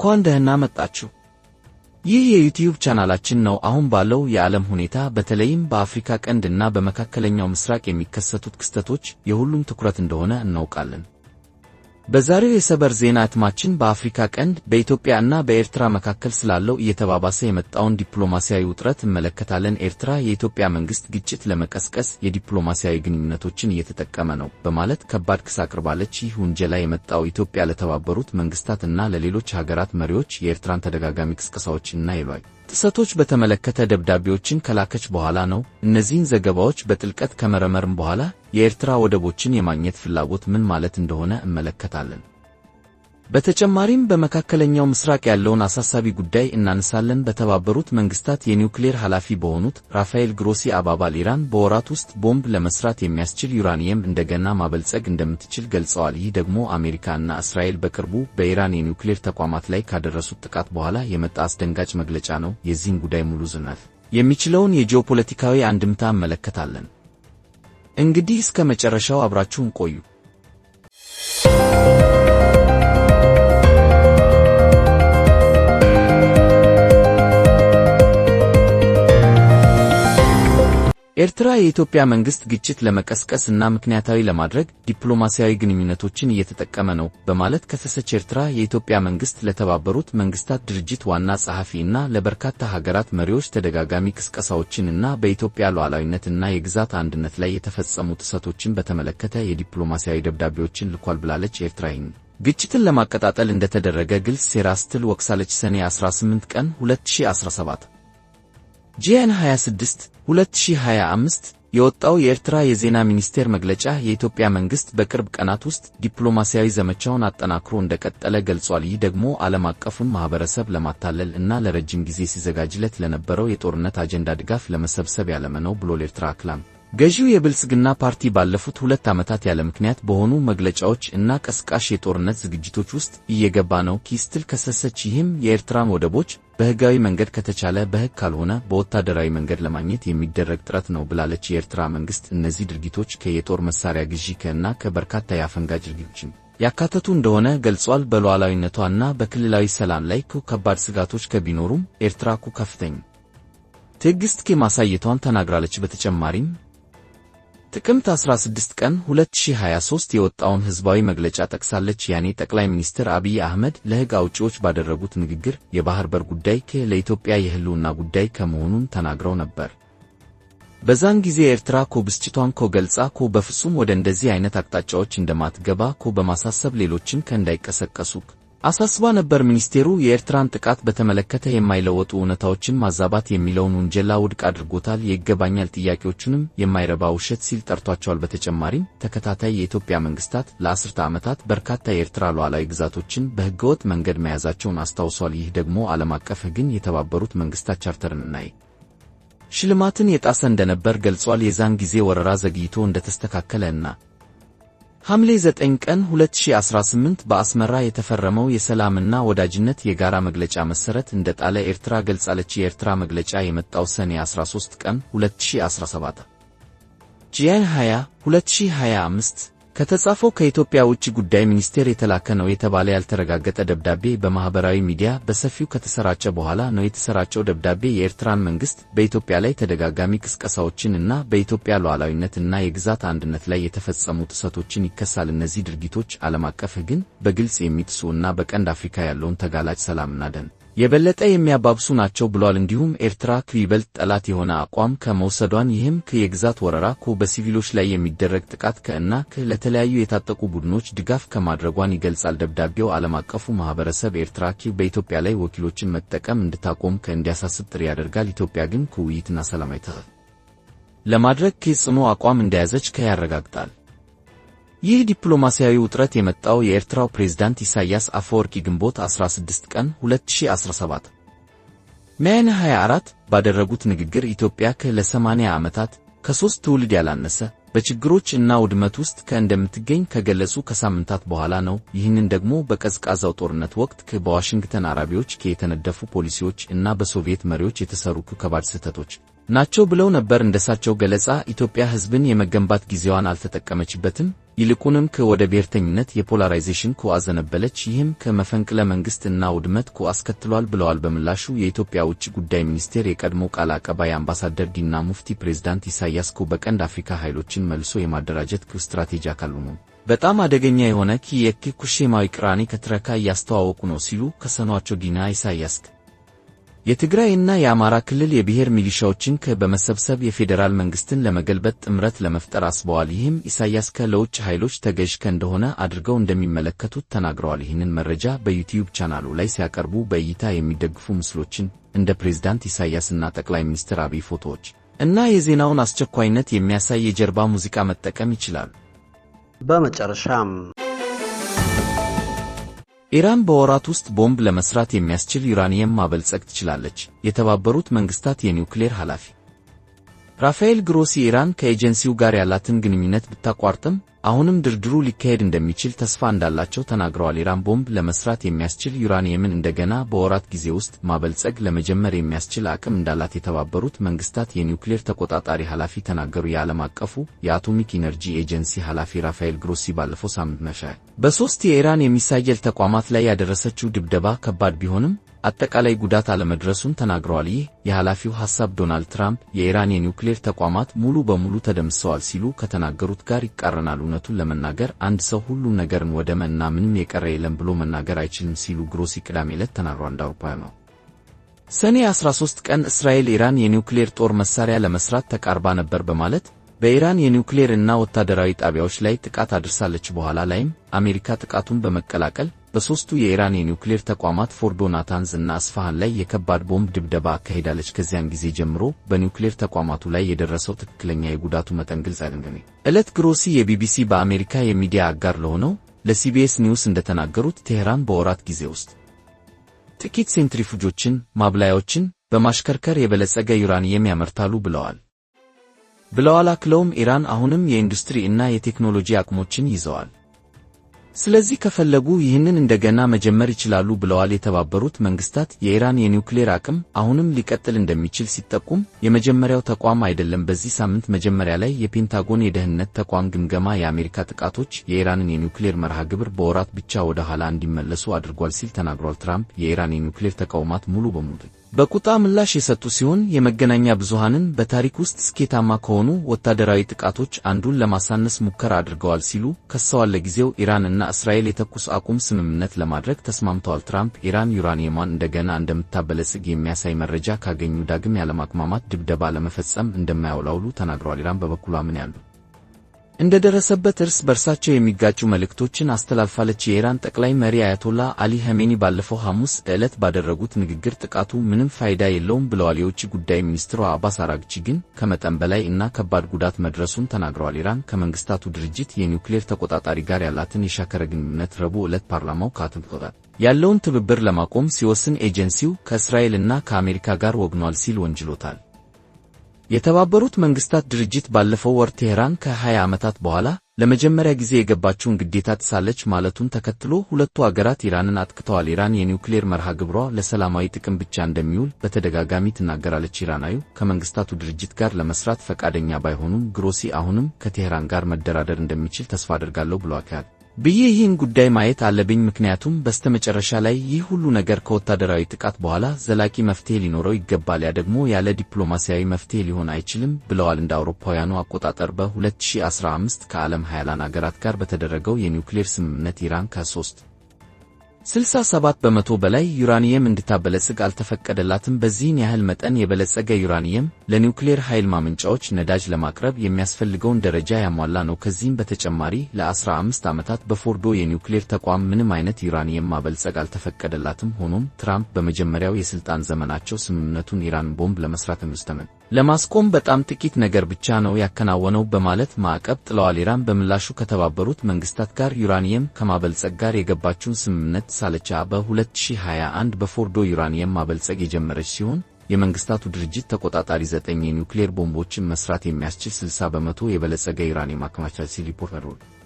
እንኳን ደህና መጣችሁ። ይህ የዩቲዩብ ቻናላችን ነው። አሁን ባለው የዓለም ሁኔታ በተለይም በአፍሪካ ቀንድ እና በመካከለኛው ምስራቅ የሚከሰቱት ክስተቶች የሁሉም ትኩረት እንደሆነ እናውቃለን። በዛሬው የሰበር ዜና እትማችን በአፍሪካ ቀንድ በኢትዮጵያ እና በኤርትራ መካከል ስላለው እየተባባሰ የመጣውን ዲፕሎማሲያዊ ውጥረት እንመለከታለን። ኤርትራ የኢትዮጵያ መንግስት ግጭት ለመቀስቀስ የዲፕሎማሲያዊ ግንኙነቶችን እየተጠቀመ ነው በማለት ከባድ ክስ አቅርባለች። ይህ ውንጀላ የመጣው ኢትዮጵያ ለተባበሩት መንግስታት እና ለሌሎች ሀገራት መሪዎች የኤርትራን ተደጋጋሚ ቅስቀሳዎችና የሏይ ጥሰቶች በተመለከተ ደብዳቤዎችን ከላከች በኋላ ነው። እነዚህን ዘገባዎች በጥልቀት ከመረመርን በኋላ የኤርትራ ወደቦችን የማግኘት ፍላጎት ምን ማለት እንደሆነ እንመለከታለን። በተጨማሪም በመካከለኛው ምስራቅ ያለውን አሳሳቢ ጉዳይ እናነሳለን። በተባበሩት መንግስታት የኒውክሌር ኃላፊ በሆኑት ራፋኤል ግሮሲ አባባል ኢራን በወራት ውስጥ ቦምብ ለመስራት የሚያስችል ዩራኒየም እንደገና ማበልጸግ እንደምትችል ገልጸዋል። ይህ ደግሞ አሜሪካ እና እስራኤል በቅርቡ በኢራን የኒውክሌር ተቋማት ላይ ካደረሱት ጥቃት በኋላ የመጣ አስደንጋጭ መግለጫ ነው። የዚህን ጉዳይ ሙሉ ዝርዝር የሚችለውን የጂኦፖለቲካዊ አንድምታ እንመለከታለን። እንግዲህ እስከ መጨረሻው አብራችሁን ቆዩ። ኤርትራ የኢትዮጵያ መንግስት ግጭት ለመቀስቀስ እና ምክንያታዊ ለማድረግ ዲፕሎማሲያዊ ግንኙነቶችን እየተጠቀመ ነው በማለት ከሰሰች። ኤርትራ የኢትዮጵያ መንግስት ለተባበሩት መንግስታት ድርጅት ዋና ጸሐፊ እና ለበርካታ ሀገራት መሪዎች ተደጋጋሚ ቅስቀሳዎችን እና በኢትዮጵያ ሉዓላዊነት እና የግዛት አንድነት ላይ የተፈጸሙ ጥሰቶችን በተመለከተ የዲፕሎማሲያዊ ደብዳቤዎችን ልኳል ብላለች። ኤርትራ ይህን ግጭትን ለማቀጣጠል እንደተደረገ ግልጽ ሴራ ስትል ወቅሳለች። ሰኔ 18 ቀን 2017 ጂኤን 26 2025 የወጣው የኤርትራ የዜና ሚኒስቴር መግለጫ የኢትዮጵያ መንግስት በቅርብ ቀናት ውስጥ ዲፕሎማሲያዊ ዘመቻውን አጠናክሮ እንደቀጠለ ገልጿል። ይህ ደግሞ ዓለም አቀፉን ማህበረሰብ ለማታለል እና ለረጅም ጊዜ ሲዘጋጅለት ለነበረው የጦርነት አጀንዳ ድጋፍ ለመሰብሰብ ያለመ ነው ብሏል። ኤርትራ አክላም ገዢው የብልጽግና ፓርቲ ባለፉት 2 ዓመታት ያለ ምክንያት በሆኑ መግለጫዎች እና ቀስቃሽ የጦርነት ዝግጅቶች ውስጥ እየገባ ነው ስትል ከሰሰች። ይህም የኤርትራን ወደቦች በህጋዊ መንገድ ከተቻለ በህግ ካልሆነ በወታደራዊ መንገድ ለማግኘት የሚደረግ ጥረት ነው ብላለች። የኤርትራ መንግስት እነዚህ ድርጊቶች ከየጦር መሳሪያ ግዢ እና ከበርካታ የአፈንጋጭ ድርጊቶችን ያካተቱ እንደሆነ ገልጿል። በሉዓላዊነቷና በክልላዊ ሰላም ላይ ከባድ ስጋቶች ቢኖሩም ኤርትራ ከፍተኛ ትዕግስት ማሳየቷን ተናግራለች። በተጨማሪም ጥቅምት 16 ቀን 2023 የወጣውን ህዝባዊ መግለጫ ጠቅሳለች። ያኔ ጠቅላይ ሚኒስትር አብይ አህመድ ለህግ አውጪዎች ባደረጉት ንግግር የባህር በር ጉዳይ ለኢትዮጵያ የህልውና ጉዳይ ከመሆኑን ተናግረው ነበር። በዛን ጊዜ ኤርትራ ብስጭቷን ገልጻ በፍጹም ወደ እንደዚህ አይነት አቅጣጫዎች እንደማትገባ በማሳሰብ ሌሎችን እንዳይቀሰቀሱ አሳስባ ነበር። ሚኒስቴሩ የኤርትራን ጥቃት በተመለከተ የማይለወጡ እውነታዎችን ማዛባት የሚለውን ውንጀላ ውድቅ አድርጎታል። የይገባኛል ጥያቄዎቹንም የማይረባ ውሸት ሲል ጠርቷቸዋል። በተጨማሪም ተከታታይ የኢትዮጵያ መንግስታት ለአስርተ ዓመታት በርካታ የኤርትራ ሉዓላዊ ግዛቶችን በህገወጥ መንገድ መያዛቸውን አስታውሷል። ይህ ደግሞ ዓለም አቀፍ ህግን፣ የተባበሩት መንግስታት ቻርተርንና ሽልማትን የጣሰ እንደነበር ገልጿል። የዛን ጊዜ ወረራ ዘግይቶ እንደተስተካከለ እና ሐምሌ 9 ቀን 2018 በአስመራ የተፈረመው የሰላምና ወዳጅነት የጋራ መግለጫ መሰረት እንደጣለ ኤርትራ ገልጻለች። የኤርትራ መግለጫ የመጣው ሰኔ 13 ቀን 2017 ጂኤን 20 2025 ከተጻፈው ከኢትዮጵያ ውጭ ጉዳይ ሚኒስቴር የተላከ ነው የተባለ ያልተረጋገጠ ደብዳቤ በማህበራዊ ሚዲያ በሰፊው ከተሰራጨ በኋላ ነው። የተሰራጨው ደብዳቤ የኤርትራን መንግስት በኢትዮጵያ ላይ ተደጋጋሚ ቅስቀሳዎችን እና በኢትዮጵያ ሉዓላዊነት እና የግዛት አንድነት ላይ የተፈጸሙ ጥሰቶችን ይከሳል። እነዚህ ድርጊቶች ዓለም አቀፍ ህግን በግልጽ የሚጥሱ እና በቀንድ አፍሪካ ያለውን ተጋላጭ ሰላምና ደህንነት የበለጠ የሚያባብሱ ናቸው ብሏል። እንዲሁም ኤርትራ ይበልጥ ጠላት የሆነ አቋም ከመውሰዷን ይህም የግዛት ወረራ በሲቪሎች ላይ የሚደረግ ጥቃት እና ለተለያዩ የታጠቁ ቡድኖች ድጋፍ ከማድረጓን ይገልጻል። ደብዳቤው ዓለም አቀፉ ማህበረሰብ ኤርትራ በኢትዮጵያ ላይ ወኪሎችን መጠቀም እንድታቆም እንዲያሳስብ ጥሪ ያደርጋል። ኢትዮጵያ ግን ውይይትና ሰላማዊ ለማድረግ ጽኑ አቋም እንደያዘች ያረጋግጣል። ይህ ዲፕሎማሲያዊ ውጥረት የመጣው የኤርትራው ፕሬዝዳንት ኢሳያስ አፈወርቂ ግንቦት 16 ቀን 2017 ሚያዝያ 24 ባደረጉት ንግግር ኢትዮጵያ ለ80 ዓመታት ከ3 ትውልድ ያላነሰ በችግሮች እና ውድመት ውስጥ እንደምትገኝ ከገለጹ ከሳምንታት በኋላ ነው። ይህንን ደግሞ በቀዝቃዛው ጦርነት ወቅት በዋሽንግተን አረቦች የተነደፉ ፖሊሲዎች እና በሶቪየት መሪዎች የተሰሩ ከባድ ስህተቶች ናቸው ብለው ነበር። እንደሳቸው ገለጻ ኢትዮጵያ ህዝብን የመገንባት ጊዜዋን አልተጠቀመችበትም። ይልቁንም ከወደ ብሔርተኝነት የፖላራይዜሽን አዘነበለች። ይህም ከመፈንቅለ መንግሥት እና ውድመት አስከትሏል ብለዋል። በምላሹ የኢትዮጵያ ውጭ ጉዳይ ሚኒስቴር የቀድሞ ቃል አቀባይ አምባሳደር ዲና ሙፍቲ ፕሬዝዳንት ኢሳያስ በቀንድ አፍሪካ ኃይሎችን መልሶ የማደራጀት ስትራቴጂ አካል ነው፣ በጣም አደገኛ የሆነ የኩሽማዊ ቅራኔ ከትረካ እያስተዋወቁ ነው ሲሉ ከሰኗቸው ዲና ኢሳያስ የትግራይና የአማራ ክልል የብሔር ሚሊሻዎችን በመሰብሰብ የፌዴራል መንግስትን ለመገልበጥ ጥምረት ለመፍጠር አስበዋል። ይህም ኢሳያስ ለውጭ ኃይሎች ተገዥ እንደሆነ አድርገው እንደሚመለከቱት ተናግረዋል። ይህንን መረጃ በዩቲዩብ ቻናሉ ላይ ሲያቀርቡ በእይታ የሚደግፉ ምስሎችን እንደ ፕሬዝዳንት ኢሳያስና ጠቅላይ ሚኒስትር አብይ ፎቶዎች እና የዜናውን አስቸኳይነት የሚያሳይ የጀርባ ሙዚቃ መጠቀም ይችላሉ። በመጨረሻም ኢራን በወራት ውስጥ ቦምብ ለመስራት የሚያስችል ዩራኒየም ማበልጸግ ትችላለች። የተባበሩት መንግስታት የኒውክሌር ኃላፊ ራፋኤል ግሮሲ ኢራን ከኤጀንሲው ጋር ያላትን ግንኙነት ብታቋርጥም አሁንም ድርድሩ ሊካሄድ እንደሚችል ተስፋ እንዳላቸው ተናግረዋል። ኢራን ቦምብ ለመስራት የሚያስችል ዩራኒየምን እንደገና በወራት ጊዜ ውስጥ ማበልጸግ ለመጀመር የሚያስችል አቅም እንዳላት የተባበሩት መንግስታት የኒውክሌር ተቆጣጣሪ ኃላፊ ተናገሩ። የዓለም አቀፉ የአቶሚክ ኢነርጂ ኤጀንሲ ኃላፊ ራፋኤል ግሮሲ ባለፈው ሳምንት በሶስት የኢራን የሚሳይል ተቋማት ላይ ያደረሰችው ድብደባ ከባድ ቢሆንም አጠቃላይ ጉዳት አለመድረሱን ተናግረዋል። ይህ የኃላፊው ሐሳብ ዶናልድ ትራምፕ የኢራን የኒውክሌር ተቋማት ሙሉ በሙሉ ተደምስሰዋል ሲሉ ከተናገሩት ጋር ይቃረናል። እውነቱን ለመናገር አንድ ሰው ሁሉም ነገርን ወደመ እና ምንም የቀረ የለም ብሎ መናገር አይችልም ሲሉ ግሮሲ ቅዳሜ ዕለት ተናግረዋል። እንደ አውሮፓውያኑ ሰኔ 13 ቀን እስራኤል ኢራን የኒውክሌር ጦር መሳሪያ ለመስራት ተቃርባ ነበር በማለት በኢራን የኒውክሌር እና ወታደራዊ ጣቢያዎች ላይ ጥቃት አድርሳለች። በኋላ ላይም አሜሪካ ጥቃቱን በመቀላቀል በሶስቱ የኢራን የኒውክሌር ተቋማት ፎርዶ፣ ናታንዝ እና አስፋሃን ላይ የከባድ ቦምብ ድብደባ አካሂዳለች። ከዚያን ጊዜ ጀምሮ በኒውክሌር ተቋማቱ ላይ የደረሰው ትክክለኛ የጉዳቱ መጠን ግልጽ አይደለም። ዕለት ግሮሲ የቢቢሲ በአሜሪካ የሚዲያ አጋር ለሆነው ለሲቢኤስ ኒውስ እንደተናገሩት ቴህራን በወራት ጊዜ ውስጥ ጥቂት ሴንትሪፉጆችን ማብላያዎችን በማሽከርከር የበለጸገ ዩራኒየም ያመርታሉ ብለዋል። አክለውም ኢራን አሁንም የኢንዱስትሪ እና የቴክኖሎጂ አቅሞችን ይዘዋል። ስለዚህ ከፈለጉ ይህንን እንደገና መጀመር ይችላሉ ብለዋል። የተባበሩት መንግስታት የኢራን የኒውክሌር አቅም አሁንም ሊቀጥል እንደሚችል ሲጠቁም የመጀመሪያው ተቋም አይደለም። በዚህ ሳምንት መጀመሪያ ላይ የፔንታጎን የደህንነት ተቋም ግምገማ የአሜሪካ ጥቃቶች የኢራንን የኒውክሌር መርሃ ግብር በወራት ብቻ ወደ ኋላ እንዲመለሱ አድርጓል ሲል ተናግሯል። ትራምፕ የኢራን የኒውክሌር ተቋማት ሙሉ በሙሉ በቁጣ ምላሽ የሰጡ ሲሆን የመገናኛ ብዙሃንን በታሪክ ውስጥ ስኬታማ ከሆኑ ወታደራዊ ጥቃቶች አንዱን ለማሳነስ ሙከራ አድርገዋል ሲሉ ከሰዋል። ለጊዜው ኢራን እና እስራኤል የተኩስ አቁም ስምምነት ለማድረግ ተስማምተዋል። ትራምፕ ኢራን ዩራኒየሟን እንደገና እንደምታበለጽግ የሚያሳይ መረጃ ካገኙ ዳግም ያለማቅማማት ድብደባ ለመፈጸም እንደማያውላውሉ ተናግረዋል። ኢራን በበኩሏ ምን ያሉ እንደደረሰበት እርስ በርሳቸው የሚጋጩ መልእክቶችን አስተላልፋለች። የኢራን ጠቅላይ መሪ አያቶላ አሊ ኸሜኒ ባለፈው ሐሙስ ዕለት ባደረጉት ንግግር ጥቃቱ ምንም ፋይዳ የለውም ብለዋል። የውጭ ጉዳይ ሚኒስትሩ አባስ አራግቺ ግን ከመጠን በላይ እና ከባድ ጉዳት መድረሱን ተናግረዋል። ኢራን ከመንግስታቱ ድርጅት የኒውክሌር ተቆጣጣሪ ጋር ያላትን የሻከረ ግንኙነት ረቡዕ ዕለት ፓርላማው ካተምቶታል ያለውን ትብብር ለማቆም ሲወስን ኤጀንሲው ከእስራኤልና ከአሜሪካ ጋር ወግኗል ሲል ወንጅሎታል። የተባበሩት መንግስታት ድርጅት ባለፈው ወር ቴህራን ከ20 ዓመታት በኋላ ለመጀመሪያ ጊዜ የገባችውን ግዴታ ጥሳለች ማለቱን ተከትሎ ሁለቱ አገራት ኢራንን አጥቅተዋል። ኢራን የኒውክሌር መርሃ ግብሯ ለሰላማዊ ጥቅም ብቻ እንደሚውል በተደጋጋሚ ትናገራለች። ኢራናዊው ከመንግስታቱ ድርጅት ጋር ለመስራት ፈቃደኛ ባይሆኑም ግሮሲ አሁንም ከቴህራን ጋር መደራደር እንደሚችል ተስፋ አድርጋለሁ ብለዋል። ይህን ጉዳይ ማየት አለብኝ፣ ምክንያቱም በስተመጨረሻ ላይ ይህ ሁሉ ነገር ከወታደራዊ ጥቃት በኋላ ዘላቂ መፍትሄ ሊኖረው ይገባል፣ ያ ደግሞ ያለ ዲፕሎማሲያዊ መፍትሄ ሊሆን አይችልም ብለዋል። እንደ አውሮፓውያኑ አቆጣጠር በ2015 ከዓለም ሀያላን አገራት ጋር በተደረገው የኒውክሌር ስምምነት ኢራን ከ67 በመቶ በላይ ዩራኒየም እንድታበለጽግ አልተፈቀደላትም። በዚህን ያህል መጠን የበለጸገ ዩራኒየም ለኒውክሌር ኃይል ማመንጫዎች ነዳጅ ለማቅረብ የሚያስፈልገውን ደረጃ ያሟላ ነው። ከዚህም በተጨማሪ ለ15 ዓመታት በፎርዶ የኒውክሌር ተቋም ምንም አይነት ዩራኒየም ማበልጸግ አልተፈቀደላትም። ሆኖም ትራምፕ በመጀመሪያው የስልጣን ዘመናቸው ስምምነቱን ኢራን ቦምብ ለመስራት ለማስቆም በጣም ጥቂት ነገር ብቻ ነው ያከናወነው በማለት ማዕቀብ ጥለዋል። ኢራን በምላሹ ከተባበሩት መንግስታት ጋር ዩራኒየም ከማበልጸግ ጋር የገባችውን ስምምነት ሳለቻ በ2021 በፎርዶ ዩራኒየም ማበልጸግ የጀመረች ሲሆን የመንግስታቱ ድርጅት ተቆጣጣሪ 9 የኒውክሌር ቦምቦችን መስራት የሚያስችል 60 በመቶ የበለጸገ ዩራኒየም አከማችቷል ሲል ሪፖርት አድርጓል።